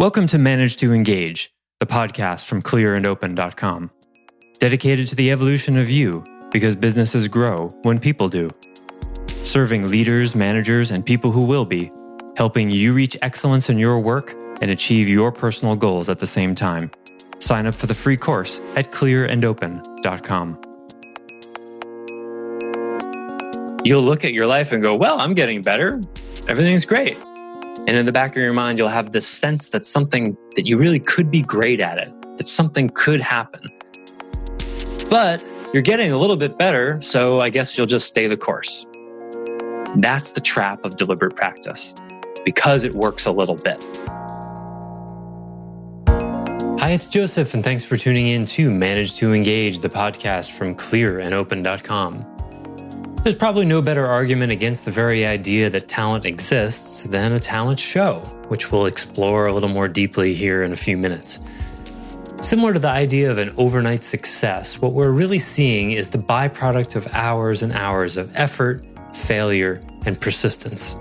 Welcome to Manage to Engage, the podcast from clearandopen.com. Dedicated to the evolution of you, because businesses grow when people do. Serving leaders, managers, and people who will be, helping you reach excellence in your work and achieve your personal goals at the same time. Sign up for the free course at clearandopen.com. You'll look at your life and go, well, I'm getting better. Everything's great. And in the back of your mind, you'll have this sense that something that you really could be great at it, that something could happen. But you're getting a little bit better, so I guess you'll just stay the course. That's the trap of deliberate practice, because it works a little bit. Hi, it's Joseph, and thanks for tuning in to Manage to Engage, the podcast from clearandopen.com. There's probably no better argument against the very idea that talent exists than a talent show, which we'll explore a little more deeply here in a few minutes. Similar to the idea of an overnight success, what we're really seeing is the byproduct of hours and hours of effort, failure, and persistence.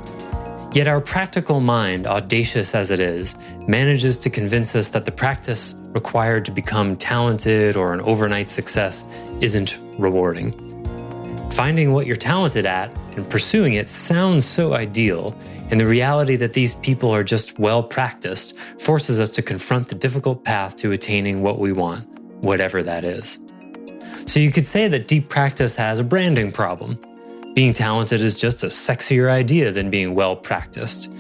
Yet our practical mind, audacious as it is, manages to convince us that the practice required to become talented or an overnight success isn't rewarding. Finding what you're talented at and pursuing it sounds so ideal, and the reality that these people are just well practiced forces us to confront the difficult path to attaining what we want, whatever that is. So you could say that deep practice has a branding problem. Being talented is just a sexier idea than being well practiced.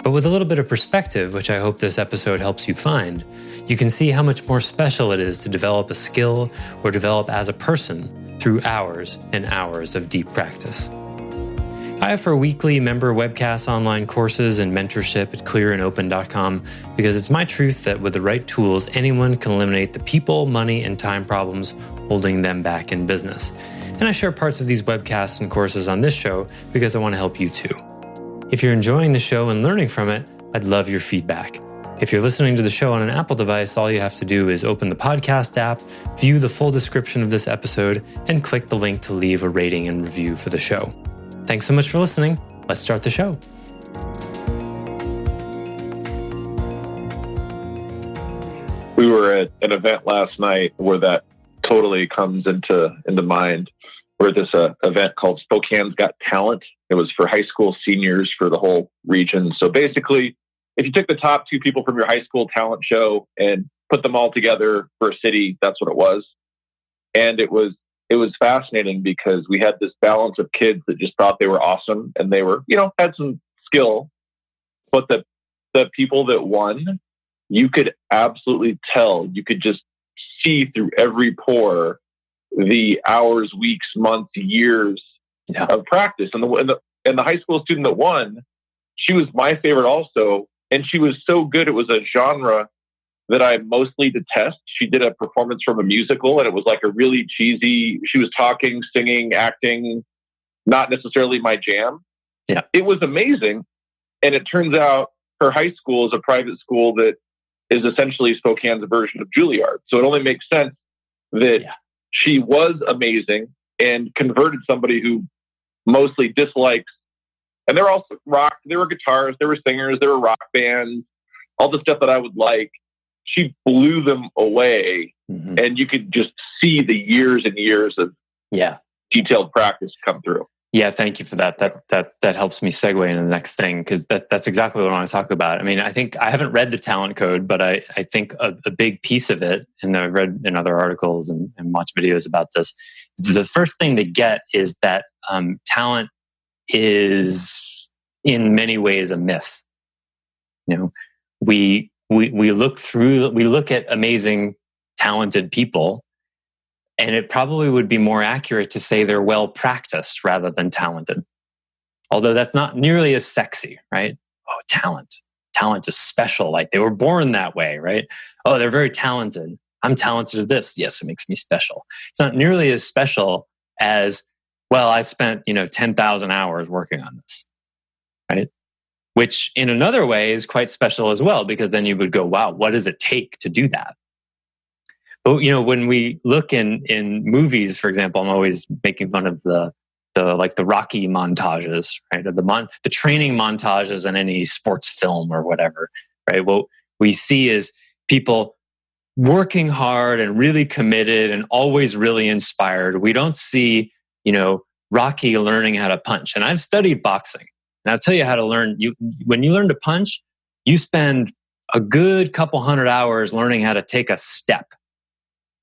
But with a little bit of perspective, which I hope this episode helps you find, you can see how much more special it is to develop a skill or develop as a person through hours and hours of deep practice. I offer weekly member webcasts, online courses, and mentorship at clearandopen.com because it's my truth that with the right tools, anyone can eliminate the people, money, and time problems holding them back in business. And I share parts of these webcasts and courses on this show because I want to help you too. If you're enjoying the show and learning from it, I'd love your feedback. If you're listening to the show on an Apple device, all you have to do is open the podcast app, view the full description of this episode, and click the link to leave a rating and review for the show. Thanks so much for listening. Let's start the show. We were at an event last night where that totally comes into mind. We're at this event called Spokane's Got Talent. It was for high school seniors for the whole region. So basically, if you took the top two people from your high school talent show and put them all together for a city, that's what it was. And it was fascinating because we had this balance of kids that just thought they were awesome and they were, had some skill. But the people that won, you could absolutely tell, you could just see through every pore the hours, weeks, months, years of practice. And the high school student that won, she was my favorite also. And she was so good. It was a genre that I mostly detest. She did a performance from a musical, and it was like a really cheesy, she was talking, singing, acting, not necessarily my jam. Yeah. It was amazing. And it turns out her high school is a private school that is essentially Spokane's version of Juilliard. So it only makes sense that she was amazing and converted somebody who mostly dislikes. And they're also rock, there were guitars, there were singers, there were rock bands, all the stuff that I would like. She blew them away. Mm-hmm. And you could just see the years and years of detailed practice come through. Yeah, thank you for that. That helps me segue into the next thing, because that's exactly what I want to talk about. I mean, I think I haven't read the talent code, but I think a big piece of it, and I've read in other articles and watched videos about this, the first thing to get is that talent is in many ways a myth. We look at amazing, talented people, and it probably would be more accurate to say they're well practiced rather than talented. Although that's not nearly as sexy, right? Oh, talent is special. Like they were born that way, right? Oh, they're very talented. I'm talented at this. Yes, it makes me special. It's not nearly as special as, well, I spent, 10,000 hours working on this, right? Which in another way is quite special as well, because then you would go, wow, what does it take to do that? But, when we look in movies, for example, I'm always making fun of the Rocky montages, right? Or the training montages in any sports film or whatever, right? Well, we see is people working hard and really committed and always really inspired. We don't see, Rocky learning how to punch. And I've studied boxing, and I'll tell you how to learn. When you learn to punch, you spend a good couple hundred hours learning how to take a step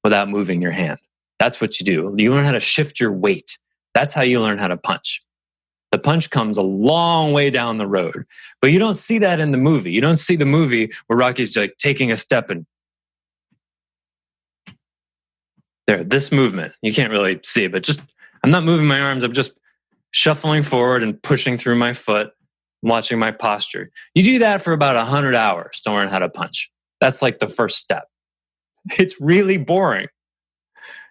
without moving your hand. That's what you do. You learn how to shift your weight. That's how you learn how to punch. The punch comes a long way down the road, but you don't see that in the movie. You don't see the movie where Rocky's like taking a step and there, this movement. You can't really see it, but I'm not moving my arms. I'm just shuffling forward and pushing through my foot, watching my posture. You do that for about 100 hours to learn how to punch. That's like the first step. It's really boring.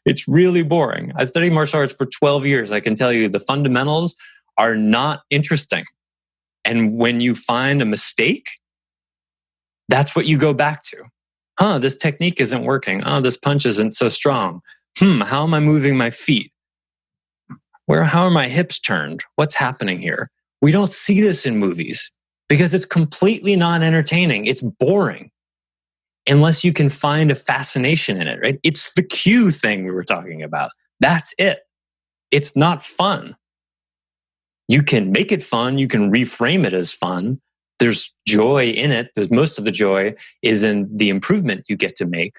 It's really boring. I studied martial arts for 12 years. I can tell you the fundamentals are not interesting. And when you find a mistake, that's what you go back to. This technique isn't working. This punch isn't so strong. How am I moving my feet? How are my hips turned? What's happening here? We don't see this in movies because it's completely non-entertaining. It's boring unless you can find a fascination in it, right? It's the cue thing we were talking about. That's it. It's not fun. You can make it fun. You can reframe it as fun. There's joy in it. Most of the joy is in the improvement you get to make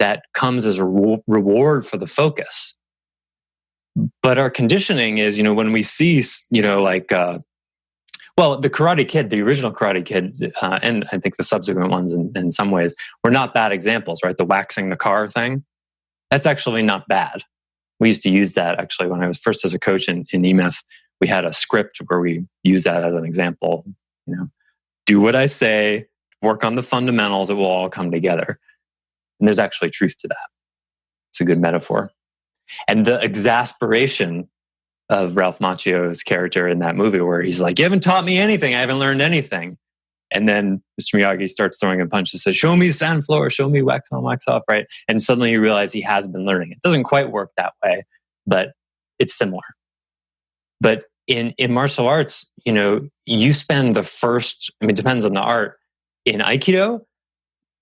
that comes as a reward for the focus. But our conditioning is, when we see, the Karate Kid, the original Karate Kid, and I think the subsequent ones in some ways were not bad examples, right? The waxing the car thing, that's actually not bad. We used to use that actually when I was first as a coach in EMF. We had a script where we used that as an example. Do what I say, work on the fundamentals, it will all come together. And there's actually truth to that. It's a good metaphor. And the exasperation of Ralph Macchio's character in that movie where he's like, you haven't taught me anything. I haven't learned anything. And then Mr. Miyagi starts throwing a punch and says, show me sand floor, show me wax on, wax off, right? And suddenly you realize he has been learning. It doesn't quite work that way, but it's similar. But in martial arts, you spend the first, it depends on the art. In Aikido,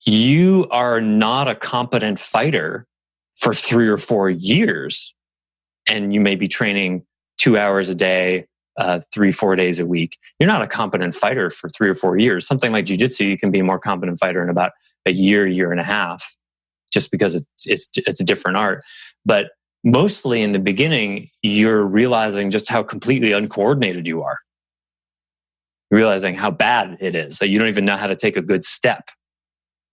you are not a competent fighter for 3 or 4 years. And you may be training 2 hours a day, 3-4 days a week. You're not a competent fighter for 3 or 4 years. Something like jiu-jitsu, you can be a more competent fighter in about a year and a half, just because it's a different art. But mostly in the beginning, you're realizing just how completely uncoordinated you are. You're realizing how bad it is. So you don't even know how to take a good step.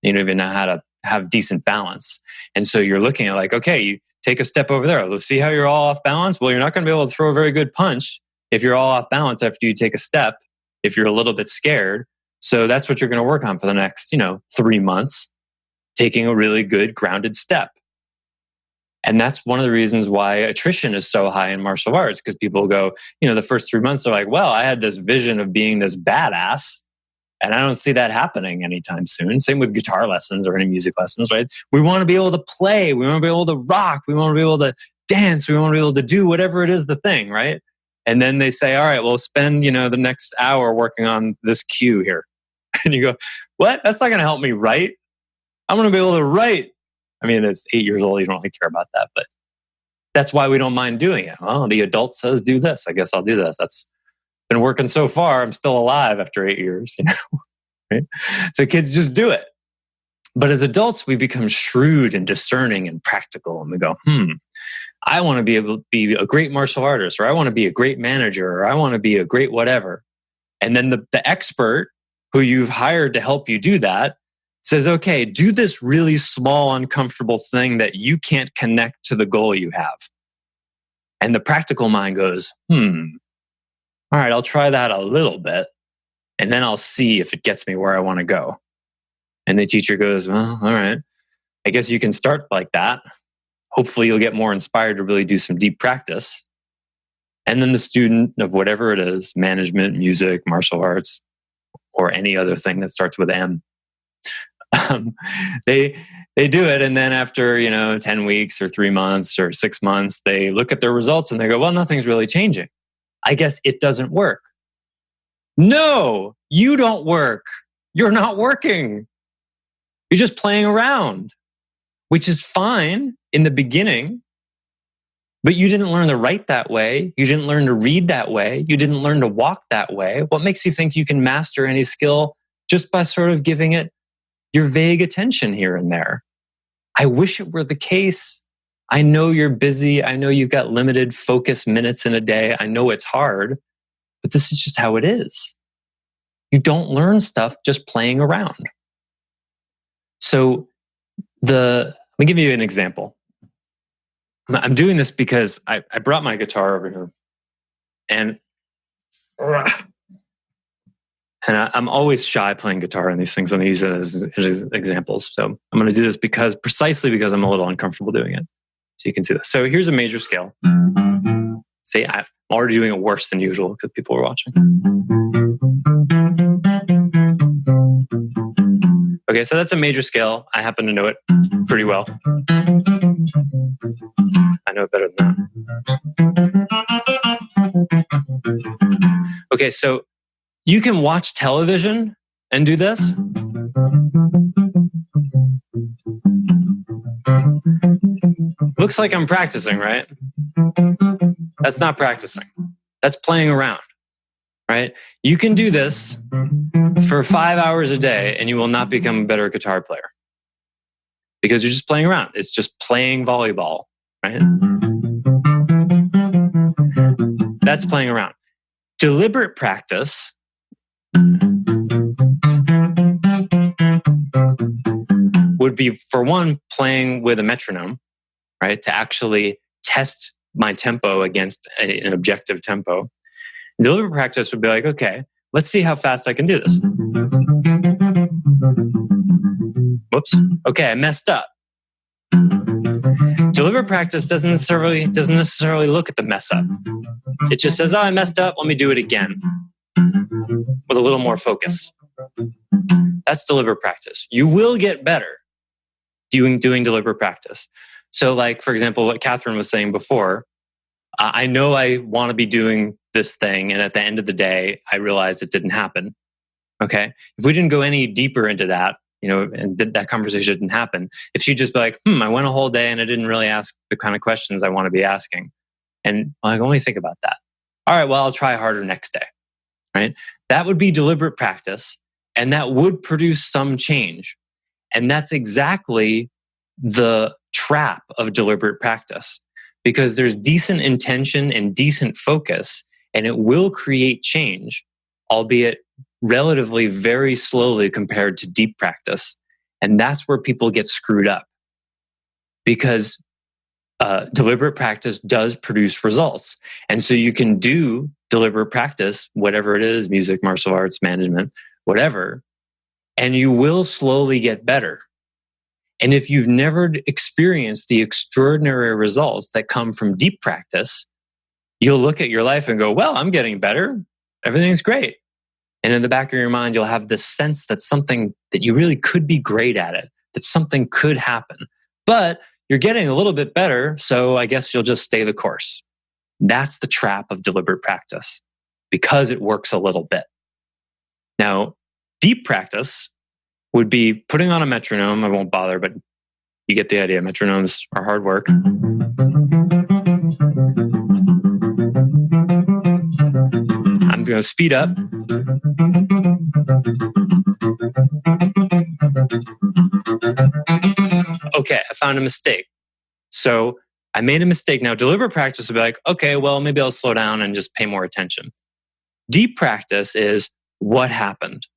You don't even know how to have decent balance. And so you're looking at like, okay, you take a step over there. Let's see how you're all off balance. Well, you're not going to be able to throw a very good punch if you're all off balance after you take a step, if you're a little bit scared. So that's what you're going to work on for the next, 3 months, taking a really good grounded step. And that's one of the reasons why attrition is so high in martial arts, because people go, the first 3 months, they're like, well, I had this vision of being this badass, and I don't see that happening anytime soon. Same with guitar lessons or any music lessons, right? We want to be able to play. We want to be able to rock. We want to be able to dance. We want to be able to do whatever it is the thing, right? And then they say, all right, well, spend, the next hour working on this cue here. And you go, what? That's not going to help me write. I'm going to be able to write. It's 8 years old. You don't really care about that, but that's why we don't mind doing it. Well, the adult says do this. I guess I'll do this. That's been working so far. I'm still alive after 8 years, right? So kids just do it. But as adults, we become shrewd and discerning and practical. And we go, I want to be able to be a great martial artist, or I want to be a great manager, or I want to be a great whatever. And then the expert who you've hired to help you do that says, okay, do this really small, uncomfortable thing that you can't connect to the goal you have. And the practical mind goes, all right, I'll try that a little bit, and then I'll see if it gets me where I want to go. And the teacher goes, well, all right, I guess you can start like that. Hopefully you'll get more inspired to really do some deep practice. And then the student of whatever it is, management, music, martial arts, or any other thing that starts with M, they do it. And then after, 10 weeks or 3 months or 6 months, they look at their results and they go, well, nothing's really changing. I guess it doesn't work. No, you don't work. You're not working. You're just playing around, which is fine in the beginning, but you didn't learn to write that way. You didn't learn to read that way. You didn't learn to walk that way. What makes you think you can master any skill just by sort of giving it your vague attention here and there? I wish it were the case. I know you're busy. I know you've got limited focus minutes in a day. I know it's hard, but this is just how it is. You don't learn stuff just playing around. So let me give you an example. I'm doing this because I brought my guitar over here, and I'm always shy playing guitar in these things when I use it as examples. So I'm going to do this precisely because I'm a little uncomfortable doing it. So you can see this. So here's a major scale. See, I'm already doing it worse than usual because people are watching. Okay, so that's a major scale. I happen to know it pretty well. I know it better than that. Okay, so you can watch television and do this. Looks like I'm practicing, right? That's not practicing. That's playing around, right? You can do this for 5 hours a day and you will not become a better guitar player because you're just playing around. It's just playing volleyball, right? That's playing around. Deliberate practice would be, for one, playing with a metronome, right? To actually test my tempo against an objective tempo. Deliberate practice would be like, okay, let's see how fast I can do this. Whoops. Okay, I messed up. Deliberate practice doesn't necessarily look at the mess up. It just says, oh, I messed up. Let me do it again with a little more focus. That's deliberate practice. You will get better doing deliberate practice. So like, for example, what Catherine was saying before, I know I want to be doing this thing. And at the end of the day, I realized it didn't happen. Okay. If we didn't go any deeper into that, and that conversation didn't happen, if she'd just be like, I went a whole day and I didn't really ask the kind of questions I want to be asking. And I only think about that. All right, well, I'll try harder next day. Right. That would be deliberate practice. And that would produce some change. And that's exactly the trap of deliberate practice, because there's decent intention and decent focus, and it will create change, albeit relatively very slowly compared to deep practice. And that's where people get screwed up, because deliberate practice does produce results. And so you can do deliberate practice, whatever it is, music, martial arts, management, whatever, and you will slowly get better. And if you've never experienced the extraordinary results that come from deep practice, you'll look at your life and go, well, I'm getting better. Everything's great. And in the back of your mind, you'll have this sense that something that you really could be great at it, that something could happen. But you're getting a little bit better, so I guess you'll just stay the course. That's the trap of deliberate practice, because it works a little bit. Now, deep practice would be putting on a metronome. I won't bother, but you get the idea. Metronomes are hard work. I'm going to speed up. Okay, I found a mistake. So I made a mistake. Now, deliberate practice would be like, okay, well, maybe I'll slow down and just pay more attention. Deep practice is what happened.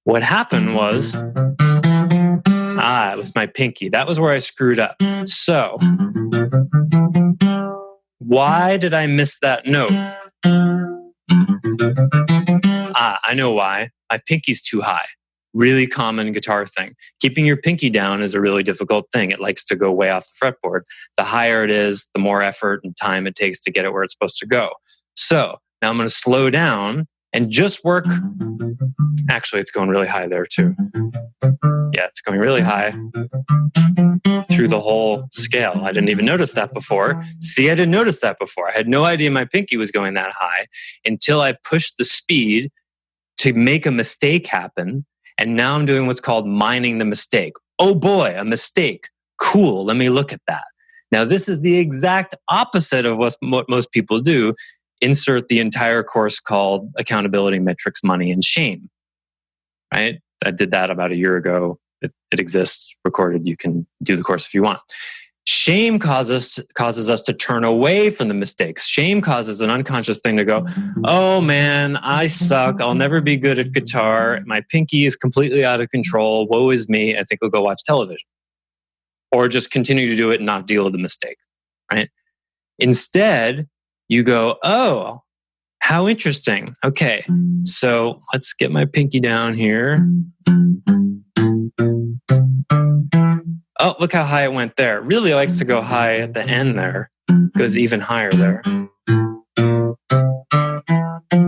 What happened was, it was my pinky. That was where I screwed up. So, why did I miss that note? I know why. My pinky's too high. Really common guitar thing. Keeping your pinky down is a really difficult thing. It likes to go way off the fretboard. The higher it is, the more effort and time it takes to get it where it's supposed to go. So, now I'm going to slow down and just work. Actually, it's going really high there too. Yeah, it's going really high through the whole scale. I didn't even notice that before. See, I didn't notice that before. I had no idea my pinky was going that high until I pushed the speed to make a mistake happen. And now I'm doing what's called mining the mistake. Oh boy, a mistake. Cool, let me look at that. Now, this is the exact opposite of what most people do. Insert the entire course called Accountability, Metrics, Money, and Shame. Right? I did that about a year ago. It exists, recorded. You can do the course if you want. Shame causes us to turn away from the mistakes. Shame causes an unconscious thing to go, oh man, I suck. I'll never be good at guitar. My pinky is completely out of control. Woe is me. I think I'll go watch television. Or just continue to do it and not deal with the mistake, right? Instead, you go, oh, how interesting. Okay, so let's get my pinky down here. Oh, look how high it went there. Really likes to go high at the end there. Goes even higher there.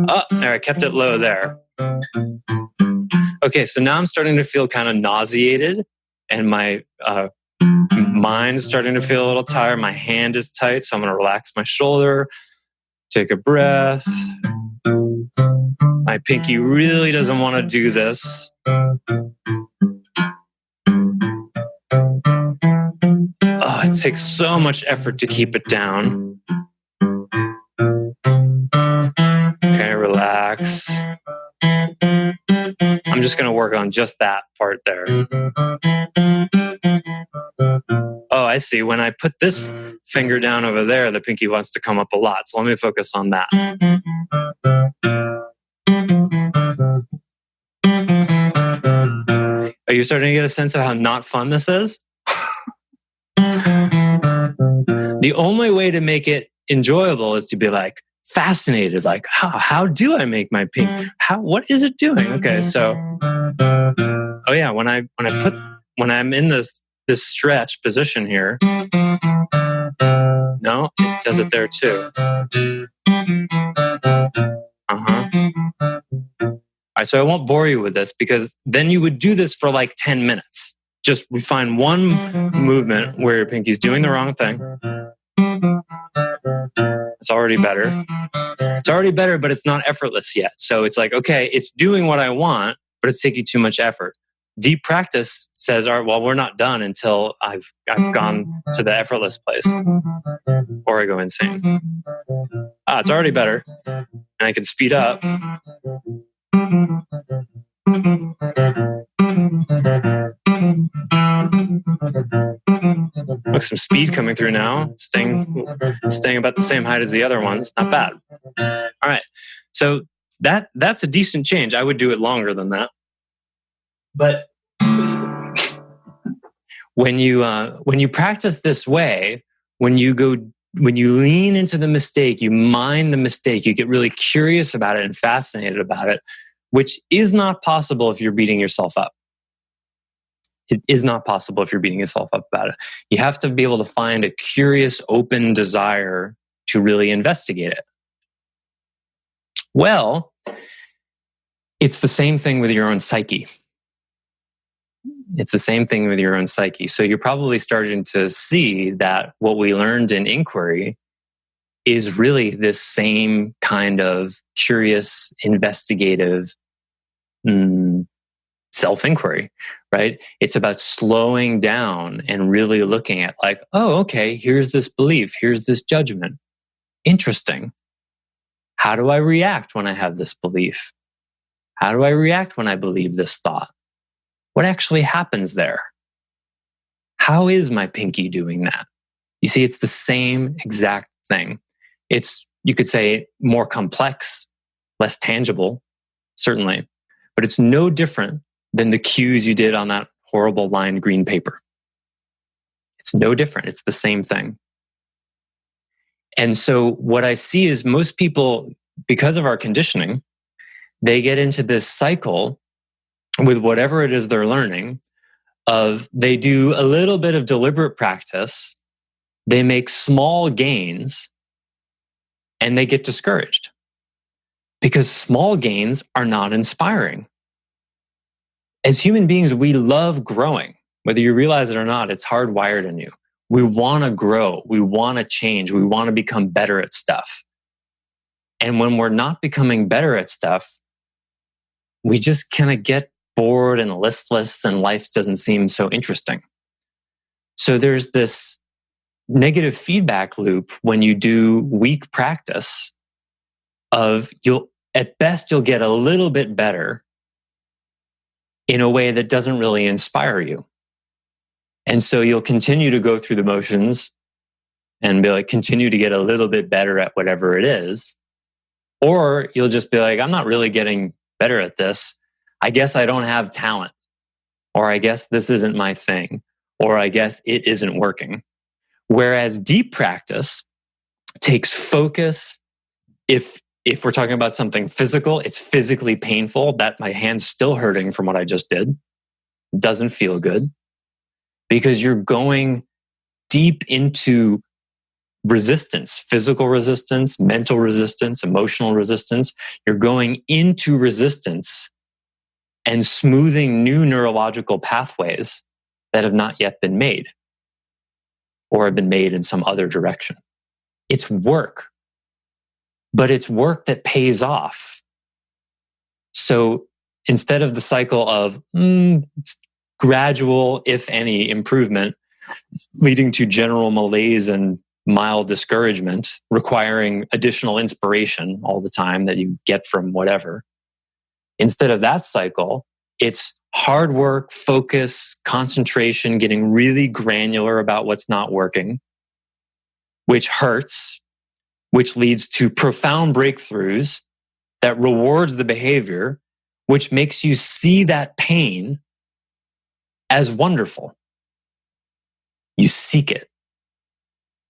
Oh, there, I kept it low there. Okay, so now I'm starting to feel kind of nauseated, and my mind's starting to feel a little tired. My hand is tight, so I'm going to relax my shoulder, take a breath. My pinky really doesn't want to do this. Oh, it takes so much effort to keep it down. Okay, relax. I'm just going to work on just that part there. Oh, I see. When I put this finger down over there, the pinky wants to come up a lot. So let me focus on that. Are you starting to get a sense of how not fun this is? The only way to make it enjoyable is to be like fascinated, like how do I make my pink? What is it doing? Okay, so oh yeah, when I'm in this stretch position here, no, it does it there too. All right, so I won't bore you with this because then you would do this for like 10 minutes. Just find one movement where your pinky's doing the wrong thing. It's already better. It's already better, but it's not effortless yet. So it's like, okay, it's doing what I want, but it's taking too much effort. Deep practice says, all right, well, we're not done until I've gone to the effortless place or I go insane. It's already better. And I can speed up. Look, some speed coming through now, staying about the same height as the other ones. Not bad. All right. So that's a decent change. I would do it longer than that. But when you practice this way, when you lean into the mistake, you mind the mistake, you get really curious about it and fascinated about it, which is not possible if you're beating yourself up. It is not possible if you're beating yourself up about it. You have to be able to find a curious, open desire to really investigate it. Well, it's the same thing with your own psyche. It's the same thing with your own psyche. So you're probably starting to see that what we learned in inquiry is really this same kind of curious, investigative self-inquiry, right? It's about slowing down and really looking at like, oh, okay, here's this belief, here's this judgment. Interesting. How do I react when I have this belief? How do I react when I believe this thought? What actually happens there? How is my pinky doing that? You see, it's the same exact thing. It's, you could say, more complex, less tangible, certainly, but it's no different than the cues you did on that horrible lined green paper. It's no different. It's the same thing. And so what I see is most people, because of our conditioning, they get into this cycle with whatever it is they're learning of they do a little bit of deliberate practice, they make small gains, and they get discouraged because small gains are not inspiring. As human beings, we love growing. Whether you realize it or not, it's hardwired in you. We want to grow. We want to change. We want to become better at stuff. And when we're not becoming better at stuff, we just kind of get bored and listless and life doesn't seem so interesting. So there's this negative feedback loop when you do weak practice of at best you'll get a little bit better in a way that doesn't really inspire you. And so you'll continue to go through the motions and be like, continue to get a little bit better at whatever it is. Or you'll just be like, I'm not really getting better at this. I guess I don't have talent. Or I guess this isn't my thing. Or I guess it isn't working. Whereas deep practice takes focus. If we're talking about something physical, it's physically painful, that my hand's still hurting from what I just did. It doesn't feel good because you're going deep into resistance, physical resistance, mental resistance, emotional resistance. You're going into resistance and smoothing new neurological pathways that have not yet been made or have been made in some other direction. It's work, but it's work that pays off. So instead of the cycle of gradual, if any, improvement leading to general malaise and mild discouragement, requiring additional inspiration all the time that you get from whatever, instead of that cycle, it's hard work, focus, concentration, getting really granular about what's not working, which hurts, which leads to profound breakthroughs that rewards the behavior, which makes you see that pain as wonderful. You seek it.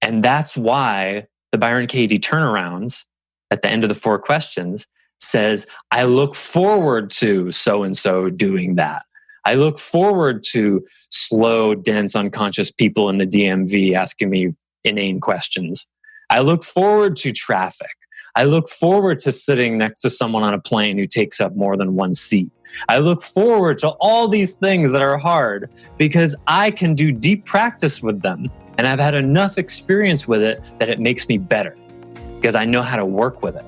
And that's why the Byron Katie turnarounds at the end of the 4 questions says, I look forward to so-and-so doing that. I look forward to slow, dense, unconscious people in the DMV asking me inane questions. I look forward to traffic. I look forward to sitting next to someone on a plane who takes up more than one seat. I look forward to all these things that are hard because I can do deep practice with them. And I've had enough experience with it that it makes me better because I know how to work with it.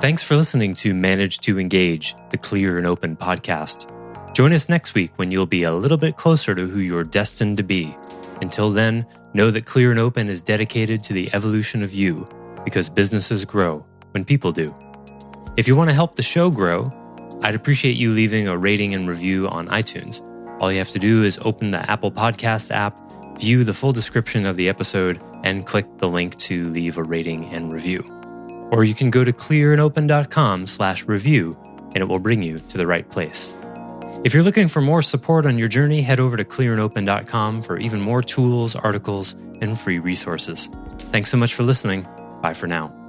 Thanks for listening to Manage to Engage, the Clear and Open podcast. Join us next week when you'll be a little bit closer to who you're destined to be. Until then, know that Clear and Open is dedicated to the evolution of you because businesses grow when people do. If you want to help the show grow, I'd appreciate you leaving a rating and review on iTunes. All you have to do is open the Apple Podcasts app, view the full description of the episode, and click the link to leave a rating and review. Or you can go to clearandopen.com/review and it will bring you to the right place. If you're looking for more support on your journey, head over to clearandopen.com for even more tools, articles, and free resources. Thanks so much for listening. Bye for now.